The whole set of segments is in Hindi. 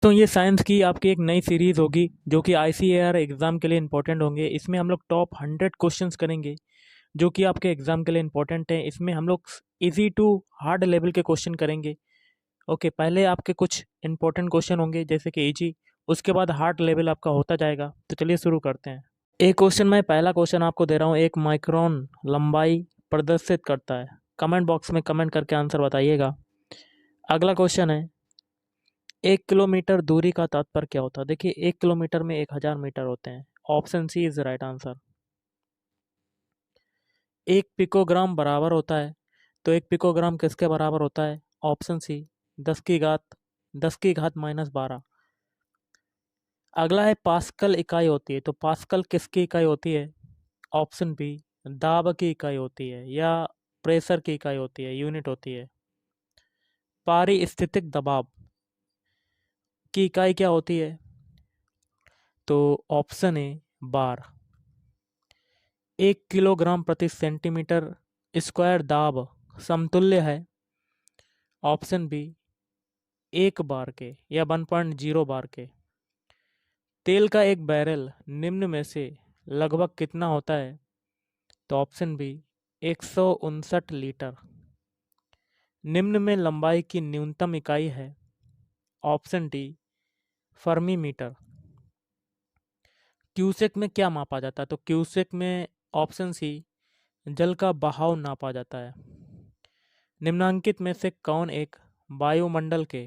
दोस्तों ये साइंस की आपकी एक नई सीरीज़ होगी जो कि आईसीएआर एग्ज़ाम के लिए इम्पोर्टेंट होंगे। इसमें हम लोग टॉप 100 क्वेश्चंस करेंगे जो कि आपके एग्ज़ाम के लिए इम्पोर्टेंट हैं। इसमें हम लोग इजी टू हार्ड लेवल के क्वेश्चन करेंगे। ओके, पहले आपके कुछ इंपॉर्टेंट क्वेश्चन होंगे जैसे कि इजी, उसके बाद हार्ड लेवल आपका होता जाएगा। तो चलिए शुरू करते हैं। एक क्वेश्चन मैं पहला क्वेश्चन आपको दे रहा हूँ। एक माइक्रोन लंबाई प्रदर्शित करता है। कमेंट बॉक्स में कमेंट करके आंसर बताइएगा। अगला क्वेश्चन है, 1 किलोमीटर दूरी का तात्पर्य क्या होता है? देखिए 1 किलोमीटर में 1000 मीटर होते हैं। Option C is right answer. 1 picogram बराबर होता है, तो 1 पिकोग्राम किसके बराबर होता है? ऑप्शन सी 10 की घात -12। अगला है पास्कल इकाई होती है, तो पास्कल किसकी इकाई होती है? ऑप्शन बी दाब की इकाई होती है या प्रेशर की इकाई होती है, यूनिट होती है। पारिस्थितिक दबाव की इकाई क्या होती है? तो ऑप्शन ए बार। 1 किलोग्राम प्रति सेंटीमीटर स्क्वायर दाब समतुल्य है। ऑप्शन बी 1 बार के या 1.0 बार के। तेल का एक बैरल निम्न में से लगभग कितना होता है? तो ऑप्शन बी 159 लीटर। निम्न में लंबाई की न्यूनतम इकाई है। Option D fermi metre. Cusec में क्या मापा जाता है? तो क्यूसेक में ऑप्शन सी जल का बहाव नापा जाता है। निम्नांकित में से कौन एक वायुमंडल के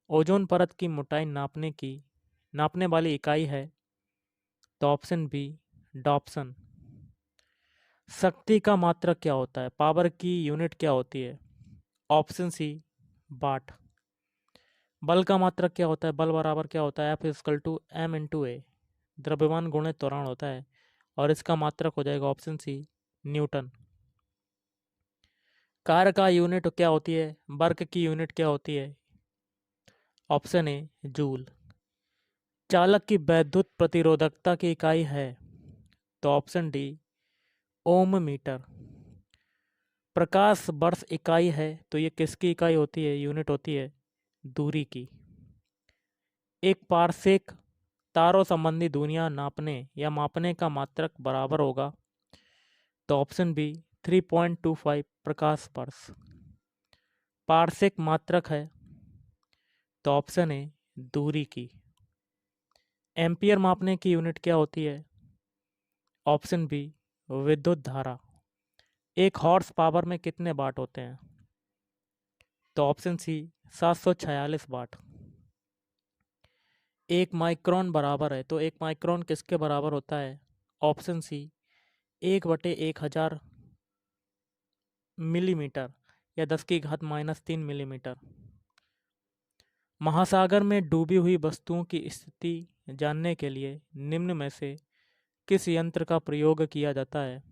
ओजोन परत की मोटाई नापने वाली इकाई है? तो ऑप्शन बी डॉप्सन। शक्ति का मात्रक क्या होता है? पावर की यूनिट क्या होती है? ऑप्शन सी वाट। बल का मात्रक क्या होता है? बल बराबर क्या होता है? F=m×a। द्रव्यमान गुणित त्वरण होता है और इसका मात्रक हो जाएगा ऑप्शन सी न्यूटन। कार्य का यूनिट क्या होती है? वर्क की यूनिट क्या होती है? Option A joule. चालक की वैद्युत प्रतिरोधकता की इकाई है? तो ऑप्शन डी ओम मीटर। प्रकाश वर्ष इकाई है, तो ये किसकी इकाई होती है, यूनिट होती है? दूरी की। एक पारसेक तारों संबंधी दूरियां नापने या मापने का मात्रक बराबर होगा? तो ऑप्शन बी 3.25 प्रकाश वर्ष। पारसेक मात्रक है, तो ऑप्शन ए दूरी की। एम्पियर मापने की यूनिट क्या होती है? ऑप्शन बी विद्युत धारा। एक हॉर्स पावर में कितने वाट होते हैं? तो ऑप्शन सी 746 वाट। एक माइक्रोन बराबर है, तो एक माइक्रोन किसके बराबर होता है? ऑप्शन सी 1/1000 मिलीमीटर या 10 की घात -3 मिलीमीटर। महासागर में डूबी हुई वस्तुओं की स्थिति जानने के लिए निम्न में से किस यंत्र का प्रयोग किया जाता है?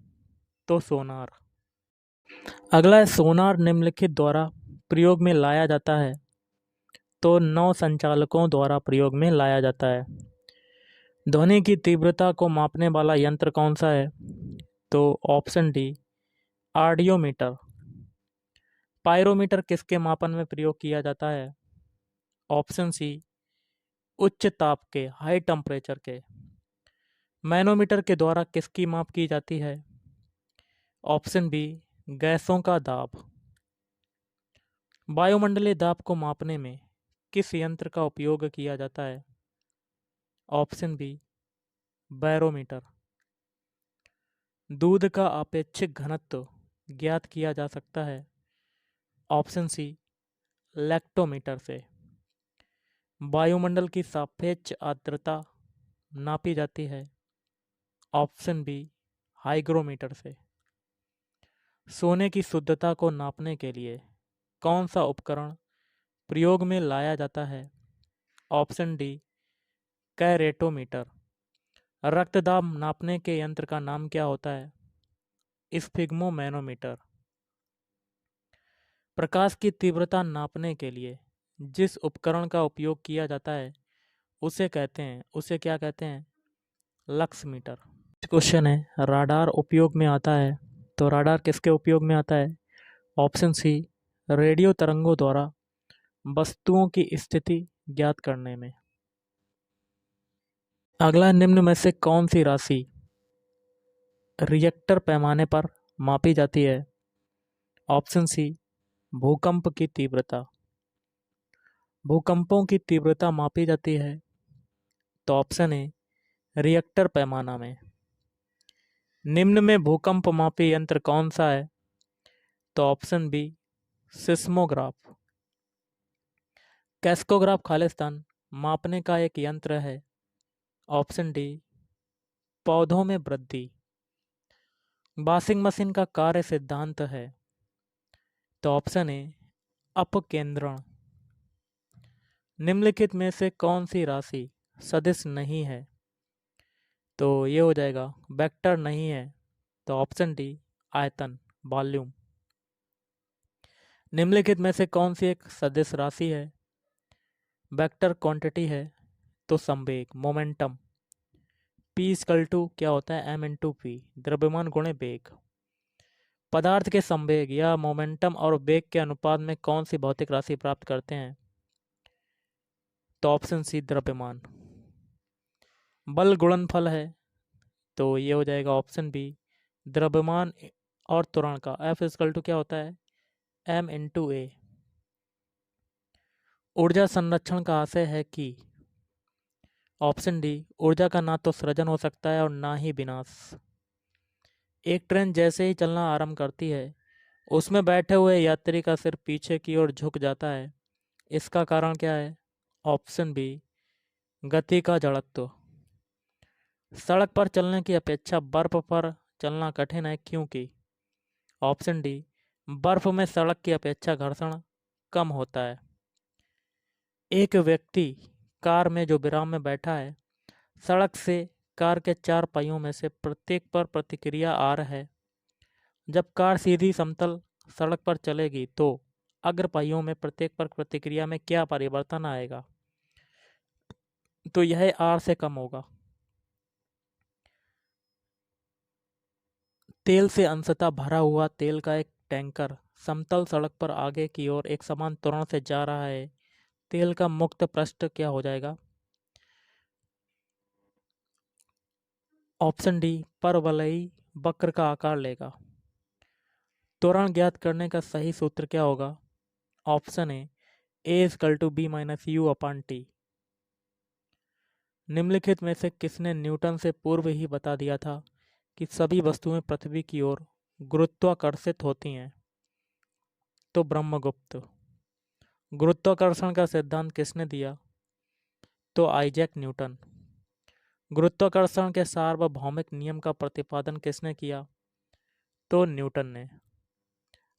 तो सोनार। अगला है सोनार निम्नलिखित द्वारा प्रयोग में लाया जाता है, तो नौ संचालकों द्वारा प्रयोग में लाया जाता है। ध्वनि की तीव्रता को मापने वाला यंत्र कौन सा है? तो ऑप्शन डी ऑडियोमीटर। पायरोमीटर किसके मापन में प्रयोग किया जाता है? ऑप्शन सी उच्च ताप के, हाई टेम्परेचर के। मैनोमीटर के द्वारा किसकी माप की जाती है? ऑप्शन बी गैसों का दाब। वायुमंडलीय दाब को मापने में किस यंत्र का उपयोग किया जाता है? Option B barometer. दूध का अपेक्षिक घनत्व ज्ञात किया जा सकता है? ऑप्शन सी लैक्टोमीटर से। वायुमंडल की सापेक्ष आर्द्रता नापी जाती है? ऑप्शन बी हाइग्रोमीटर से। सोने की शुद्धता को नापने के लिए कौन सा उपकरण प्रयोग में लाया जाता है? Option D keratometer. रक्तदाब नापने के यंत्र का नाम क्या होता है? स्फिग्मोमैनोमीटर। प्रकाश की तीव्रता नापने के लिए जिस उपकरण का उपयोग किया जाता है उसे क्या कहते हैं? Lux meter. क्वेश्चन है, राडार उपयोग में आता है, तो राडार किसके उपयोग में आता है? ऑप्शन सी रेडियो तरंगों द्वारा वस्तुओं की स्थिति ज्ञात करने में। अगला, निम्न में से कौन सी राशि रिएक्टर पैमाने पर मापी जाती है? ऑप्शन सी, भूकंप की तीव्रता। भूकंपों की तीव्रता मापी जाती है तो ऑप्शन ए, रिएक्टर पैमाना में। निम्न में भूकंप मापी यंत्र कौन सा है? तो ऑप्शन बी, सिस्मोग्राफ। कैस्कोग्राफ खालिस्तान मापने का एक यंत्र है। ऑप्शन डी, पौधों में वृद्धि। वॉशिंग मशीन का कार्य सिद्धांत है। तो ऑप्शन ए, अपकेंद्रण। निम्नलिखित में से कौन सी राशि सदिश नहीं है? तो ये हो जाएगा वेक्टर नहीं है, तो ऑप्शन डी, आयतन, वॉल्यूम। निम्नलिखित में से कौन सी एक सदिश राशि है? वेक्टर क्वांटिटी है तो संवेग, मोमेंटम। P इक्वल टू क्या होता है? m इंटू पी, द्रव्यमान गुणे वेग। पदार्थ के संवेग या मोमेंटम और वेग के अनुपात में कौन सी भौतिक राशि प्राप्त करते हैं? तो ऑप्शन सी, द्रव्यमान। बल गुणनफल है तो ये हो जाएगा ऑप्शन बी, द्रव्यमान और त्वरण का F इक्वल टू क्या होता है? m इंटू ए। ऊर्जा संरक्षण का आशय है कि ऑप्शन डी, ऊर्जा का ना तो सृजन हो सकता है और ना ही विनाश। एक ट्रेन जैसे ही चलना आरंभ करती है, उसमें बैठे हुए यात्री का सिर पीछे की ओर झुक जाता है। इसका कारण क्या है? ऑप्शन बी, गति का जड़त्व। सड़क पर चलने की अपेक्षा बर्फ पर चलना कठिन है क्योंकि ऑप्शन डी, बर्फ में सड़क की अपेक्षा घर्षण कम होता है। एक व्यक्ति कार में जो विराम में बैठा है, सड़क से कार के 4 पहियों में से प्रत्येक पर प्रतिक्रिया आर है। जब कार सीधी समतल सड़क पर चलेगी तो अग्र पहियों में प्रत्येक पर प्रतिक्रिया में क्या परिवर्तन आएगा? तो यह आर से कम होगा। तेल से अंशतः भरा हुआ तेल का एक टैंकर समतल सड़क पर आगे की ओर एक समान त्वरण से जा रहा है। तेल का मुक्त पृष्ठ क्या हो जाएगा? ऑप्शन डी, परवलयी वक्र का आकार लेगा। त्वरण ज्ञात करने का सही सूत्र क्या होगा? Option A equal to B minus U upon T. निम्नलिखित में से किसने न्यूटन से पूर्व ही बता दिया था कि सभी वस्तुएं पृथ्वी की ओर गुरुत्वाकर्षित होती हैं? तो ब्रह्मगुप्त। गुरुत्वाकर्षण का सिद्धांत किसने दिया? तो आइजैक न्यूटन। गुरुत्वाकर्षण के सार्वभौमिक नियम का प्रतिपादन किसने किया? तो न्यूटन ने।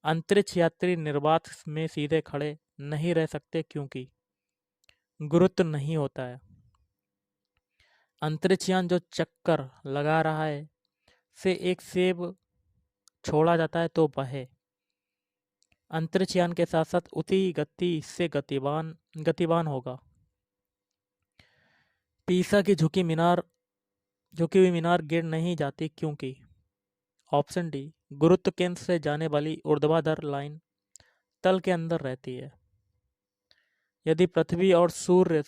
अंतरिक्ष यात्री निर्वात में सीधे खड़े नहीं रह सकते क्योंकि गुरुत्व नहीं होता है। अंतरिक्षयान जो चक्कर लगा रहा है से एक सेब छोड़ा जाता है तो वह अंतरिक्षयान के साथ साथ उसी गति से गतिवान होगा। पीसा की झुकी हुई मीनार गिर नहीं जाती क्योंकि ऑप्शन डी, गुरुत्व केंद्र से जाने वाली ऊर्ध्वाधर लाइन तल के अंदर रहती है। यदि पृथ्वी और सूर्य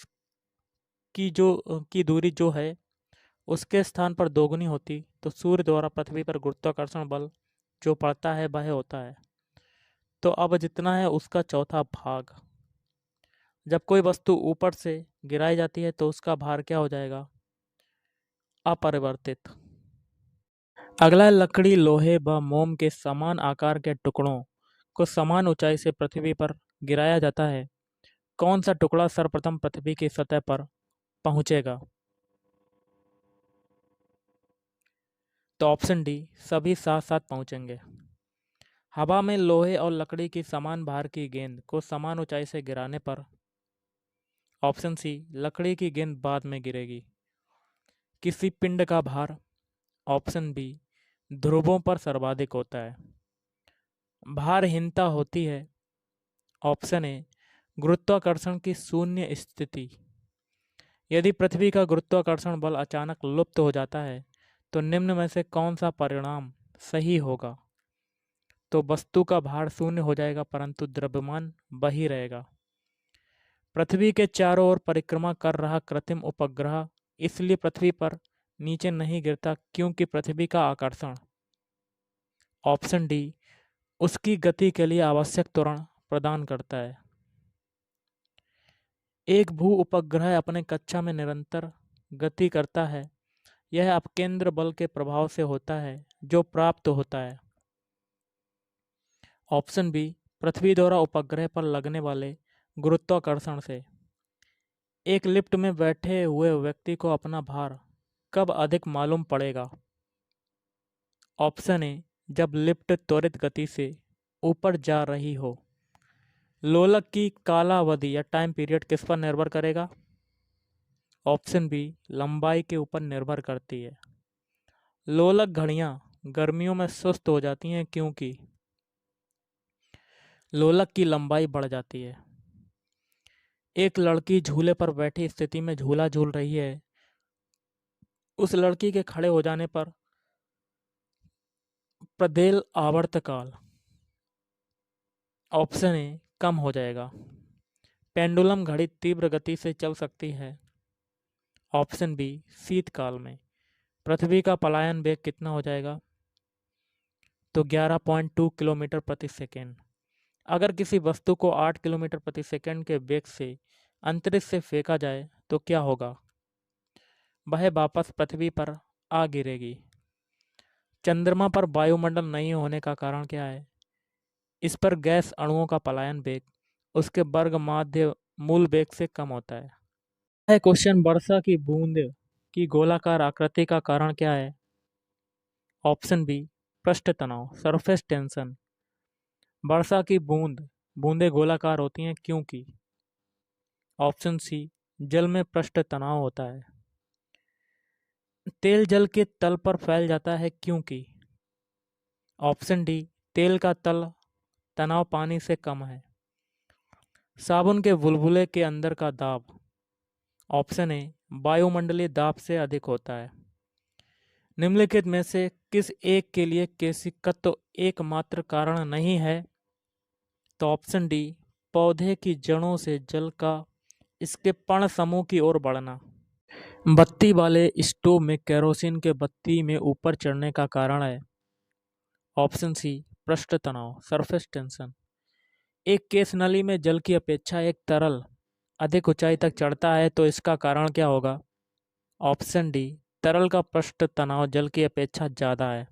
की दूरी जो है उसके स्थान पर दोगुनी होती तो सूर्य द्वारा पृथ्वी पर गुरुत्वाकर्षण बल जो पड़ता है वह होता है तो अब जितना है उसका चौथा भाग। जब कोई वस्तु ऊपर से गिराई जाती है तो उसका भार क्या हो जाएगा? अपरिवर्तित। अगला, लकड़ी, लोहे व मोम के समान आकार के टुकड़ों को समान ऊंचाई से पृथ्वी पर गिराया जाता है। कौन सा टुकड़ा सर्वप्रथम पृथ्वी की सतह पर पहुंचेगा? तो ऑप्शन डी, सभी साथ साथ पहुंचेंगे। हवा में लोहे और लकड़ी की समान भार की गेंद को समान ऊंचाई से गिराने पर ऑप्शन सी, लकड़ी की गेंद बाद में गिरेगी। किसी पिंड का भार ऑप्शन बी, ध्रुवों पर सर्वाधिक होता है। भारहीनता होती है ऑप्शन ए, गुरुत्वाकर्षण की शून्य स्थिति। यदि पृथ्वी का गुरुत्वाकर्षण बल अचानक लुप्त हो जाता है तो निम्न में से कौन सा परिणाम सही होगा? तो वस्तु का भार शून्य हो जाएगा परंतु द्रव्यमान वही रहेगा। पृथ्वी के चारों ओर परिक्रमा कर रहा कृत्रिम उपग्रह इसलिए पृथ्वी पर नीचे नहीं गिरता क्योंकि पृथ्वी का आकर्षण। ऑप्शन डी, उसकी गति के लिए आवश्यक त्वरण प्रदान करता है। एक भू उपग्रह अपने कक्षा में निरंतर गति करता है। यह अपकेंद्र बल के प्रभाव से होता है जो प्राप्त होता है। ऑप्शन बी, पृथ्वी द्वारा उपग्रह पर लगने वाले गुरुत्वाकर्षण से। एक लिफ्ट में बैठे हुए व्यक्ति को अपना भार कब अधिक मालूम पड़ेगा? ऑप्शन ए, जब लिफ्ट त्वरित गति से ऊपर जा रही हो। लोलक की कालावधि या टाइम पीरियड किस पर निर्भर करेगा? ऑप्शन बी, लंबाई के ऊपर निर्भर करती है। लोलक घड़ियां गर्मियों में सुस्त हो जाती हैं क्योंकि लोलक की लंबाई बढ़ जाती है। एक लड़की झूले पर बैठी स्थिति में झूला झूल रही है। उस लड़की के खड़े हो जाने पर प्रदेल आवर्तकाल, ऑप्शन ए, कम हो जाएगा। पेंडुलम घड़ी तीव्र गति से चल सकती है। ऑप्शन बी, शीतकाल में। पृथ्वी का पलायन वेग कितना हो जाएगा? तो 11.2 किलोमीटर प्रति सेकेंड। अगर किसी वस्तु को 8 किलोमीटर प्रति सेकेंड के वेग से अंतरिक्ष से फेंका जाए तो क्या होगा? वह वापस पृथ्वी पर आ गिरेगी। चंद्रमा पर वायुमंडल नहीं होने का कारण क्या है? इस पर गैस अणुओं का पलायन वेग उसके वर्ग माध्य मूल वेग से कम होता है। यह क्वेश्चन, वर्षा की बूंद की गोलाकार आकृति का कारण क्या है? ऑप्शन बी, पृष्ठ तनाव, सरफेस टेंशन। वर्षा की बूंदें गोलाकार होती हैं क्योंकि। ऑप्शन सी, जल में पृष्ठ तनाव होता है। तेल जल के तल पर फैल जाता है क्योंकि। ऑप्शन डी, तेल का तल तनाव पानी से कम है। साबुन के बुलबुले के अंदर का दाब। ऑप्शन ए, वायुमंडलीय दाब से अधिक होता है। निम्नलिखित में से किस एक के लिए केशिकत्व एकमात्र कारण नहीं है? तो ऑप्शन डी, पौधे की जड़ों से जल का इसके पर्ण समूह की ओर बढ़ना। बत्ती वाले स्टोव में केरोसिन के बत्ती में ऊपर चढ़ने का कारण है। ऑप्शन सी, पृष्ठ तनाव, सरफेस टेंशन। एक केस नली में जल की अपेक्षा एक तरल अधिक ऊंचाई तक चढ़ता है तो इसका कारण क्या होगा? ऑप्शन डी, तरल का पृष्ठ तनाव जल की अपेक्षा ज़्यादा है।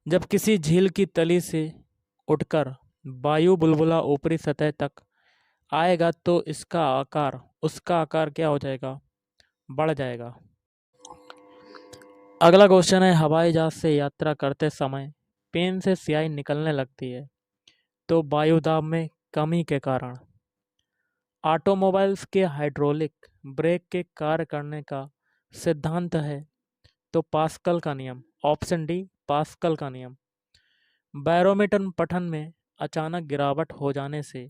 जब किसी झील की तली से उठकर वायु बुलबुला ऊपरी सतह तक आएगा तो उसका आकार क्या हो जाएगा? बढ़ जाएगा। अगला क्वेश्चन है, हवाई जहाज से यात्रा करते समय पेन से स्याही निकलने लगती है तो वायुदाब में कमी के कारण। ऑटोमोबाइल्स के हाइड्रोलिक ब्रेक के कार्य करने का सिद्धांत है तो पास्कल का नियम। ऑप्शन डी, पास्कल का नियम। बैरोमीटर पठन में अचानक गिरावट हो जाने से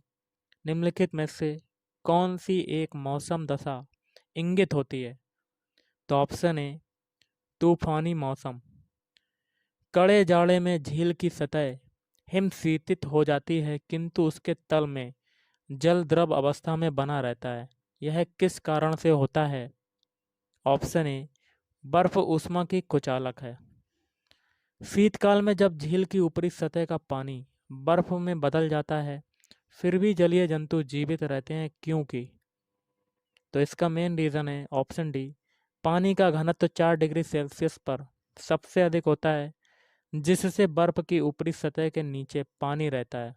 निम्नलिखित में से कौन सी एक मौसम दशा इंगित होती है? तो ऑप्शन ए, तूफानी मौसम। कड़े जाड़े में झील की सतह हिमशीतित हो जाती है किंतु उसके तल में जल द्रव अवस्था में बना रहता है। यह किस कारण से होता है? ऑप्शन ए, बर्फ ऊष्मा की कुचालक है। शीतकाल में जब झील की ऊपरी सतह का पानी बर्फ में बदल जाता है फिर भी जलीय जंतु जीवित रहते हैं क्योंकि। तो इसका मेन रीज़न है ऑप्शन डी, पानी का घनत्व 4 डिग्री सेल्सियस पर सबसे अधिक होता है जिससे बर्फ की ऊपरी सतह के नीचे पानी रहता है।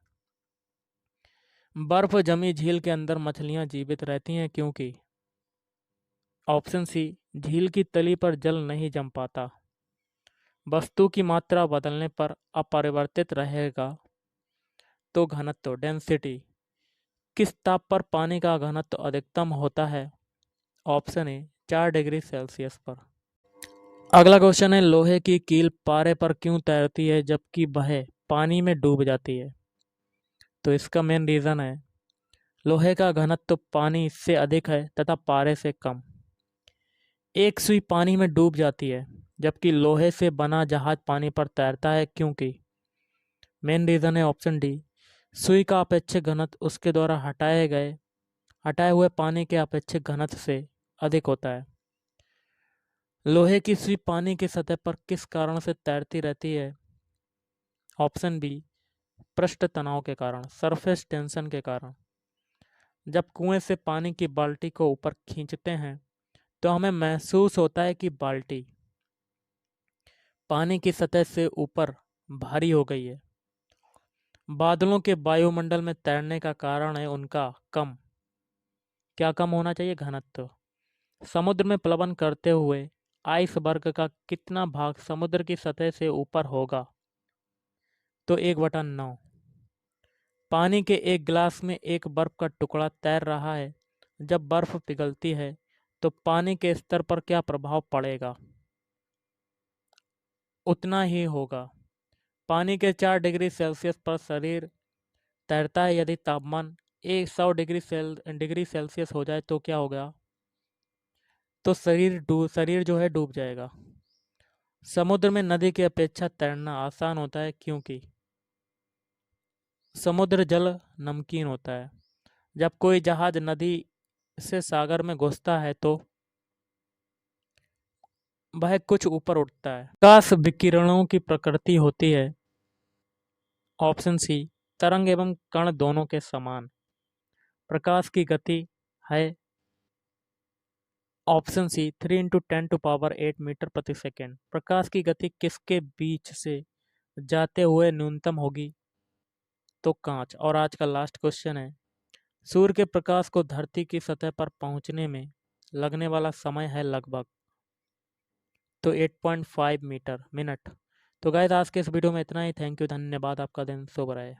बर्फ जमी झील के अंदर मछलियां जीवित रहती हैं क्योंकि। ऑप्शन सी, झील की तली पर जल नहीं जम पाता। वस्तु की मात्रा बदलने पर अपरिवर्तित रहेगा तो घनत्व, डेंसिटी। किस ताप पर पानी का घनत्व अधिकतम होता है? ऑप्शन ए, 4 डिग्री सेल्सियस पर। अगला क्वेश्चन है, लोहे की कील पारे पर क्यों तैरती है जबकि वह पानी में डूब जाती है? तो इसका मेन रीज़न है लोहे का घनत्व पानी से अधिक है तथा पारे से कम। एक सुई पानी में डूब जाती है जबकि लोहे से बना जहाज पानी पर तैरता है क्योंकि। मेन रीज़न है ऑप्शन डी, सुई का अपेक्षित घनत्व उसके द्वारा हटाए हुए पानी के अपेक्षित घनत्व से अधिक होता है। लोहे की सुई पानी की सतह पर किस कारण से तैरती रहती है? ऑप्शन बी, पृष्ठ तनाव के कारण, सरफेस टेंशन के कारण। जब कुएं से पानी की बाल्टी को ऊपर खींचते हैं तो हमें महसूस होता है कि बाल्टी पानी की सतह से ऊपर भारी हो गई है। बादलों के वायुमंडल में तैरने का कारण है उनका क्या कम होना चाहिए? घनत्व। समुद्र में प्लवन करते हुए आइसबर्ग का कितना भाग समुद्र की सतह से ऊपर होगा? तो 1/9। पानी के एक गिलास में एक बर्फ का टुकड़ा तैर रहा है। जब बर्फ पिघलती है तो पानी के स्तर पर क्या प्रभाव पड़ेगा? उतना ही होगा। पानी के 4 डिग्री सेल्सियस पर शरीर तैरता है। यदि तापमान 100 डिग्री सेल्सियस हो जाए तो क्या होगा? तो शरीर जो है डूब जाएगा। समुद्र में नदी की अपेक्षा तैरना आसान होता है क्योंकि समुद्र जल नमकीन होता है। जब कोई जहाज नदी से सागर में घुसता है तो वह कुछ ऊपर उठता है। प्रकाश विकिरणों की प्रकृति होती है। ऑप्शन सी, तरंग एवं कण दोनों के समान। प्रकाश की गति है। ऑप्शन सी, 3 × 10⁸ मीटर प्रति सेकेंड। प्रकाश की गति किसके बीच से जाते हुए न्यूनतम होगी? तो कांच। और आज का लास्ट क्वेश्चन है, सूर्य के प्रकाश को धरती की सतह पर पहुंचने में लगने वाला समय है लगभग, तो 8.5 मीटर मिनट। तो गाइस आज के इस वीडियो में इतना ही। थैंक यू, धन्यवाद। आपका दिन शुभ रहे।